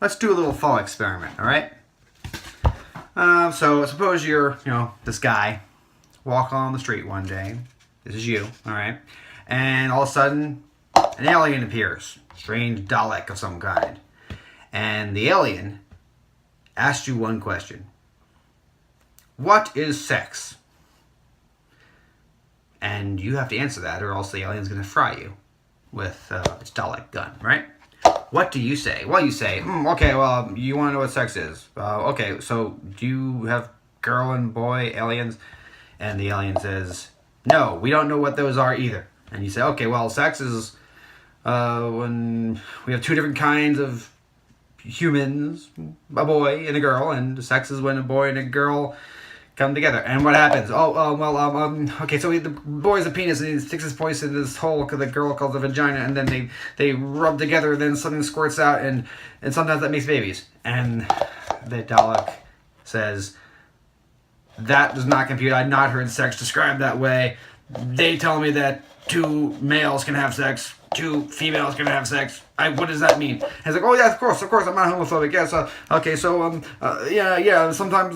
let's do a little thought experiment, all right? So suppose you're, this guy, walk on the street one day. This is you, all right? And all of a sudden, an alien appears. Strange Dalek of some kind. And the alien asks you one question. What is sex? And you have to answer that, or else the alien's going to fry you with its Dalek gun, right? What do you say? Well, you say, okay, well, you want to know what sex is. Okay, so do you have girl and boy aliens? And the alien says, no, we don't know what those are either. And you say, okay, well, sex is when we have two different kinds of humans, a boy and a girl, and sex is when a boy and a girl come together. And what happens? Okay, so the boy's a penis, and he sticks his voice in this hole the girl calls a vagina, and then they rub together, then something squirts out, and sometimes that makes babies. And the Dalek says, that does not compute. I've not heard sex described that way. They tell me that two males can have sex, two females can have sex. What does that mean? And he's like, oh yeah, of course, I'm not homophobic. Yeah, so okay, so yeah. Sometimes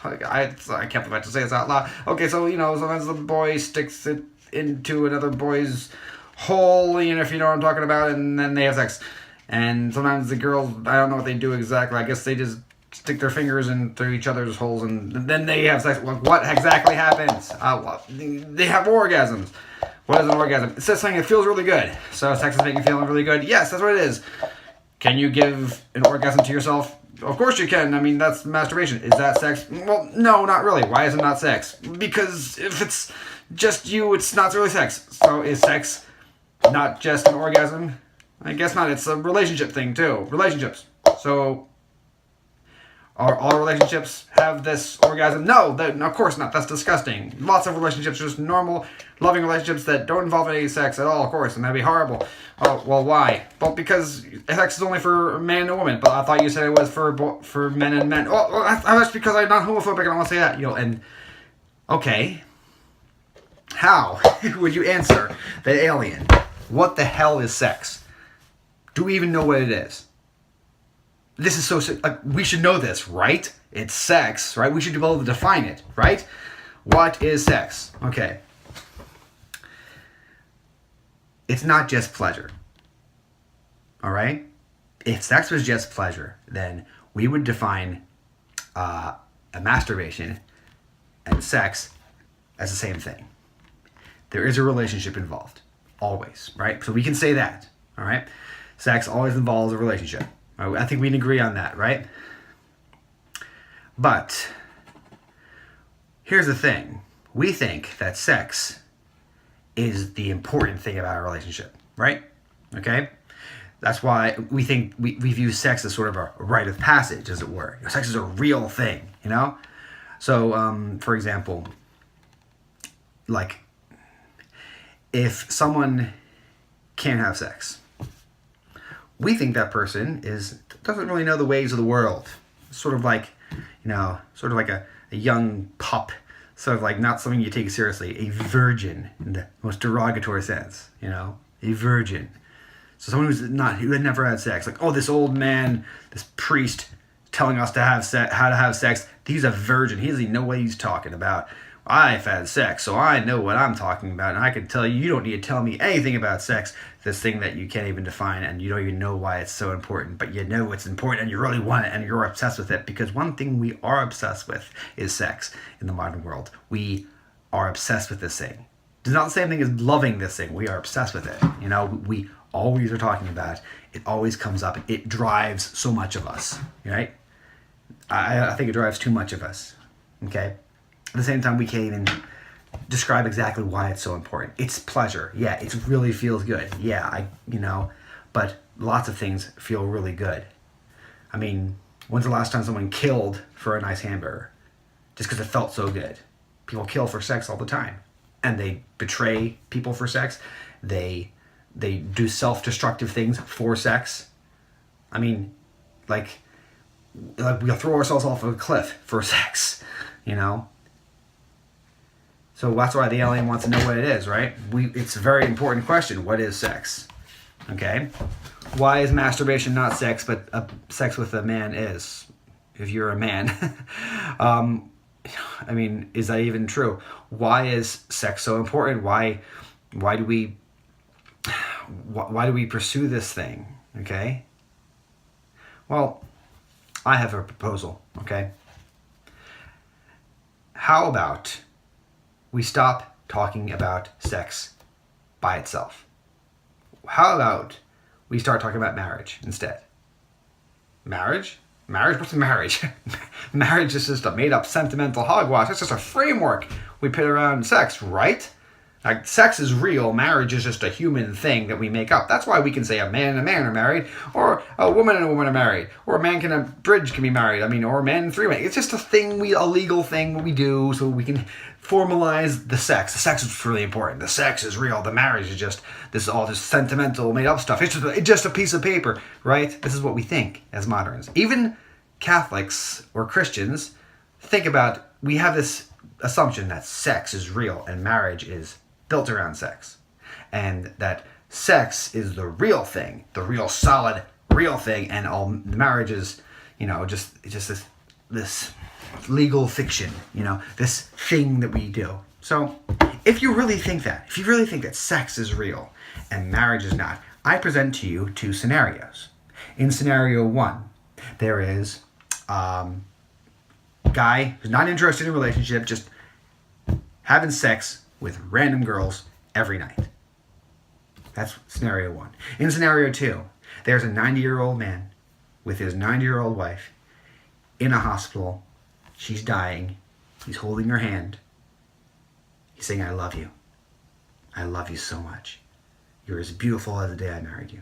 I can't believe I have to say this out loud. Okay, so sometimes the boy sticks it into another boy's hole, if you know what I'm talking about, and then they have sex. And sometimes the girls, I don't know what they do exactly. I guess they just stick their fingers into each other's holes, and then they have sex. What exactly happens? They have orgasms. What is an orgasm? It says something that feels really good. So sex is making you feel really good. Yes, that's what it is. Can you give an orgasm to yourself? Of course you can. I mean, that's masturbation. Is that sex? Well, no, not really. Why is it not sex? Because if it's just you, it's not really sex. So is sex not just an orgasm? I guess not. It's a relationship thing too. Relationships. So are all relationships have this orgasm? No, of course not. That's disgusting. Lots of relationships are just normal, loving relationships that don't involve any sex at all, of course, and that'd be horrible. Oh, well, why? Well, because sex is only for a man and a woman, but I thought you said it was for men and men. Well, that's because I'm not homophobic. I don't want to say that. And okay, how would you answer the alien? What the hell is sex? Do we even know what it is? This is so we should know this, right? It's sex, right? We should be able to define it, right? What is sex? Okay. It's not just pleasure. All right? If sex was just pleasure, then we would define a masturbation and sex as the same thing. There is a relationship involved, always, right? So we can say that, all right? Sex always involves a relationship. I think we can agree on that, right? But here's the thing. We think that sex is the important thing about a relationship, right? Okay? That's why we think we view sex as sort of a rite of passage, as it were. Sex is a real thing, So, for example, like, if someone can't have sex, we think that person doesn't really know the ways of the world. Sort of like, a young pup. Sort of like not something you take seriously. A virgin in the most derogatory sense, A virgin. So someone who had never had sex. Like, oh, this old man, this priest telling us to have how to have sex. He's a virgin. He doesn't even know what he's talking about. I've had sex, so I know what I'm talking about, and I can tell you, you don't need to tell me anything about sex, this thing that you can't even define, and you don't even know why it's so important, but you know it's important, and you really want it, and you're obsessed with it, because one thing we are obsessed with is sex in the modern world. We are obsessed with this thing. It's not the same thing as loving this thing. We are obsessed with it. We always are talking about it. It always comes up. It drives so much of us, right? I think it drives too much of us, okay? At the same time, we can't even describe exactly why it's so important. It's pleasure. Yeah, it really feels good. Yeah, but lots of things feel really good. I mean, when's the last time someone killed for a nice hamburger? Just because it felt so good. People kill for sex all the time. And they betray people for sex. They do self-destructive things for sex. I mean, like we'll throw ourselves off of a cliff for sex, So that's why the alien wants to know what it is, right? It's a very important question. What is sex? Okay? Why is masturbation not sex, but sex with a man is? If you're a man. I mean, is that even true? Why is sex so important? Why do we pursue this thing? Okay? Well, I have a proposal, okay? How about we stop talking about sex by itself? How about we start talking about marriage instead? Marriage? Marriage? What's marriage? Marriage is just a made-up sentimental hogwash. It's just a framework we put around sex, right? Like, sex is real. Marriage is just a human thing that we make up. That's why we can say a man and a man are married, or a woman and a woman are married, or a man and a bridge can be married. I mean, or a man and three men. It's just a thing, a legal thing we do so we can formalize the sex. The sex is really important. The sex is real. The marriage is just all this sentimental, made up stuff. It's just a piece of paper, right? This is what we think as moderns. Even Catholics or Christians we have this assumption that sex is real and marriage is built around sex, and that sex is the real thing, the real solid real thing, and all marriage is just this legal fiction, this thing that we do. So if you really think that sex is real and marriage is not, I present to you two scenarios. In scenario one, there is a guy who's not interested in a relationship, just having sex with random girls every night. That's scenario one. In scenario two, there's a 90-year-old man with his 90-year-old wife in a hospital. She's dying. He's holding her hand. He's saying, I love you. I love you so much. You're as beautiful as the day I married you.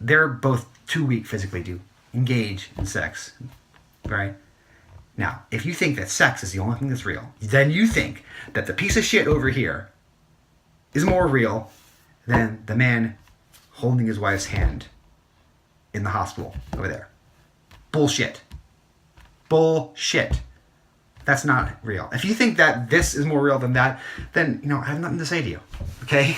They're both too weak physically to engage in sex, right? Now, if you think that sex is the only thing that's real, then you think that the piece of shit over here is more real than the man holding his wife's hand in the hospital over there. Bullshit. Bullshit. That's not real. If you think that this is more real than that, then, I have nothing to say to you. Okay?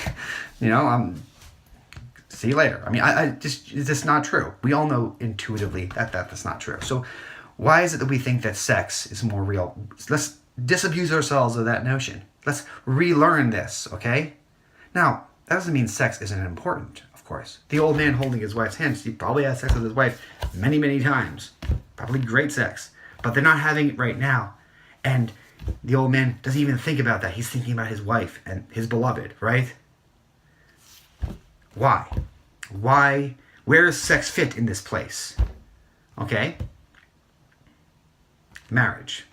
See you later. I mean, it's just not true. We all know intuitively that that's not true. So why is it that we think that sex is more real? Let's disabuse ourselves of that notion. Let's relearn this, okay? Now, that doesn't mean sex isn't important, of course. The old man holding his wife's hand, he probably had sex with his wife many, many times. Probably great sex. But they're not having it right now. And the old man doesn't even think about that. He's thinking about his wife and his beloved, right? Why? Where does sex fit in this place? Okay? Marriage.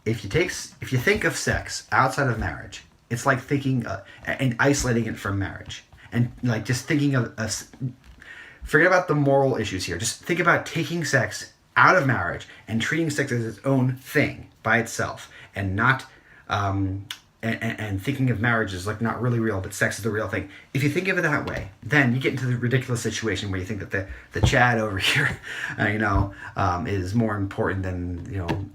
If you think of sex outside of marriage, it's like thinking and isolating it from marriage, and like just thinking of forget about the moral issues here. Just think about taking sex out of marriage and treating sex as its own thing by itself, and not and thinking of marriage as like not really real, but sex is the real thing. If you think of it that way, then you get into the ridiculous situation where you think that the Chad over here, is more important than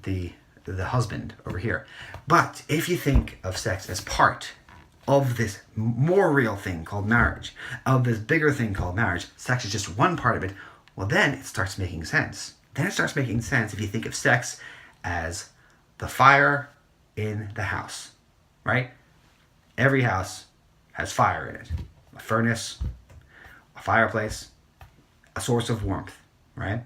the husband over here. But if you think of sex as part of this more real thing called marriage, of this bigger thing called marriage, sex is just one part of it. Well, then it starts making sense. Then it starts making sense if you think of sex as the fire in the house, right? Every house has fire in it. A furnace, a fireplace, a source of warmth, right?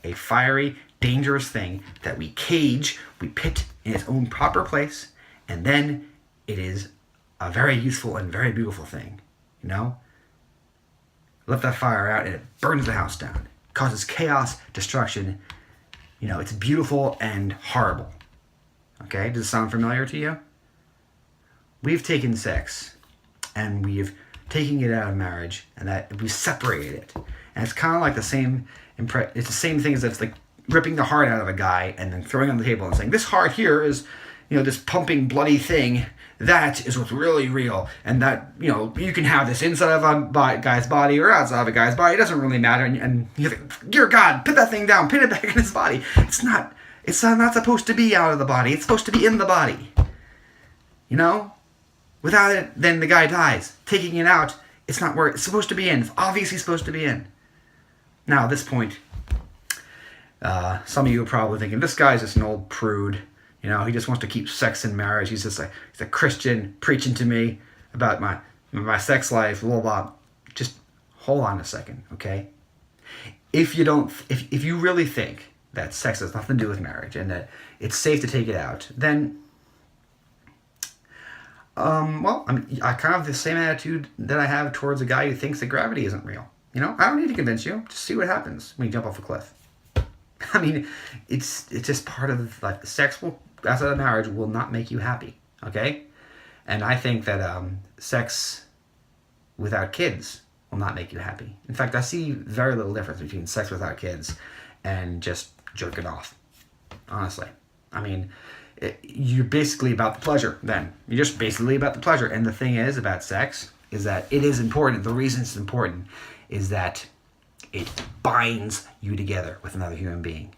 A fiery, dangerous thing that we cage, we pit in its own proper place, and then it is a very useful and very beautiful thing, Let that fire out and it burns the house down. Causes chaos, destruction. It's beautiful and horrible. Okay, does it sound familiar to you? We've taken sex and we've taken it out of marriage, and that we separated it. And it's kind of like the same it's the same thing as if it's like ripping the heart out of a guy and then throwing it on the table and saying, this heart here is, this pumping bloody thing. That is what's really real, and that, you can have this inside of a guy's body or outside of a guy's body. It doesn't really matter. And you think, dear God, put that thing down, put it back in his body. It's not supposed to be out of the body. It's supposed to be in the body. Without it, then the guy dies. Taking it out, it's not where it's supposed to be in. It's obviously supposed to be in. Now, at this point, some of you are probably thinking, this guy's just an old prude. You know, he just wants to keep sex in marriage. He's a Christian preaching to me about my sex life, blah, blah. Just hold on a second, okay? If you really think that sex has nothing to do with marriage and that it's safe to take it out, then, I kind of have the same attitude that I have towards a guy who thinks that gravity isn't real. You know, I don't need to convince you. Just see what happens when you jump off a cliff. I mean, it's just part of, like, sex outside of marriage will not make you happy, okay? And I think that sex without kids will not make you happy. In fact, I see very little difference between sex without kids and just jerking off, honestly. I mean, you're basically about the pleasure then. You're just basically about the pleasure. And the thing is about sex is that it is important. The reason it's important is that it binds you together with another human being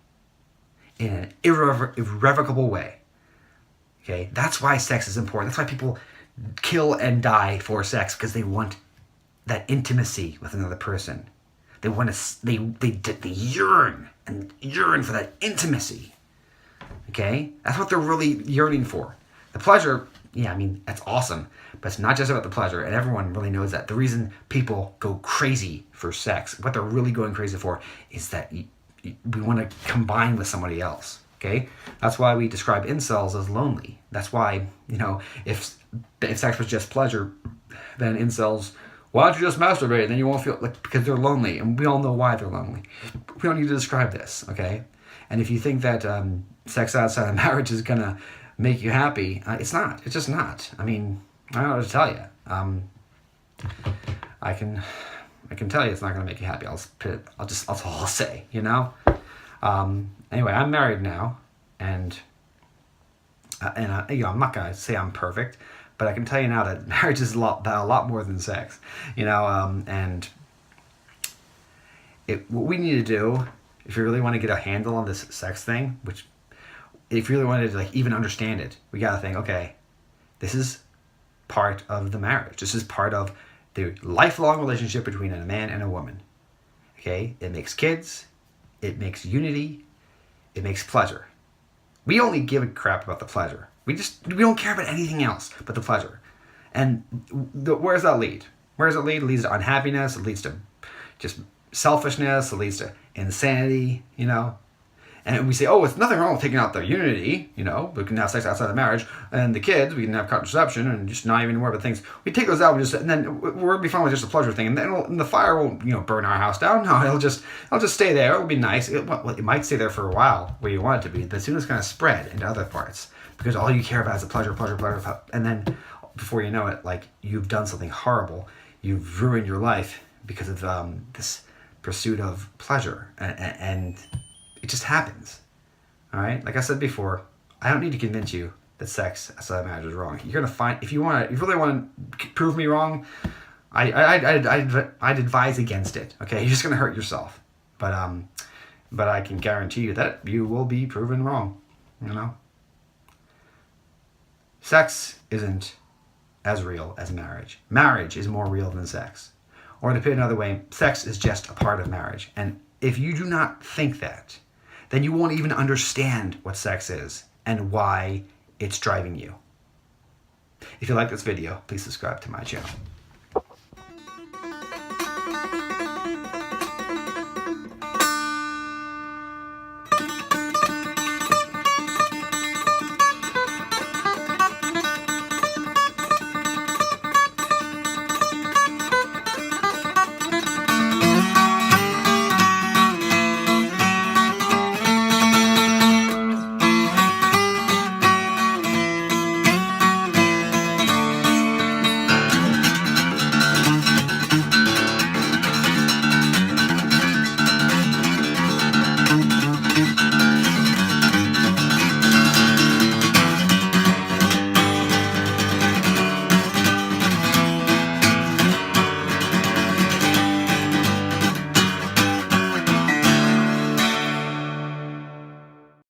in an irrevocable way. Okay? That's why sex is important. That's why people kill and die for sex, because they want that intimacy with another person. They want to. They yearn for that intimacy. Okay, that's what they're really yearning for. The pleasure, yeah, I mean, that's awesome, but it's not just about the pleasure, and everyone really knows that. The reason people go crazy for sex, what they're really going crazy for, is that we want to combine with somebody else. Okay, that's why we describe incels as lonely. That's why, you know, if sex was just pleasure, then incels, why don't you just masturbate? Then you won't feel like, because they're lonely, and we all know why they're lonely. We don't need to describe this, okay? And if you think that sex outside of marriage is gonna make you happy, it's not. It's just not. I mean, I don't know what to tell you. I can tell you it's not gonna make you happy. That's all I'll say. You know. Anyway, I'm married now, and you know, I'm not gonna say I'm perfect, but I can tell you now that marriage is a lot more than sex. You know, and what we need to do, if you really want to get a handle on this sex thing, which if you really wanted to, like, even understand it, we gotta think, okay, this is part of the marriage. This is part of the lifelong relationship between a man and a woman. Okay, it makes kids, it makes unity, it makes pleasure. We only give a crap about the pleasure. We don't care about anything else but the pleasure. And where does that lead? Where does it lead? It leads to unhappiness. It leads to just selfishness. It leads to insanity, you know. And we say, oh, it's nothing wrong with taking out the unity, you know. We can have sex outside of marriage. And the kids, we can have contraception and just not even worry about things. We take those out, and then we'll be fine with just a pleasure thing. And then the fire won't, you know, burn our house down. No, it'll just stay there. It'll be nice. It might stay there for a while where you want it to be, but soon it's going to spread into other parts, because all you care about is the pleasure. And then before you know it, like, you've done something horrible. You've ruined your life because of this pursuit of pleasure, and it just happens. All right, like I said before, I don't need to convince you that sex outside of marriage is wrong. You're gonna find, if you really want to prove me wrong, I'd advise against it. Okay, you're just gonna hurt yourself. But I can guarantee you that you will be proven wrong. You know, sex isn't as real as marriage. Marriage is more real than sex. Or to put it another way, sex is just a part of marriage. And if you do not think that, then you won't even understand what sex is and why it's driving you. If you like this video, please subscribe to my channel.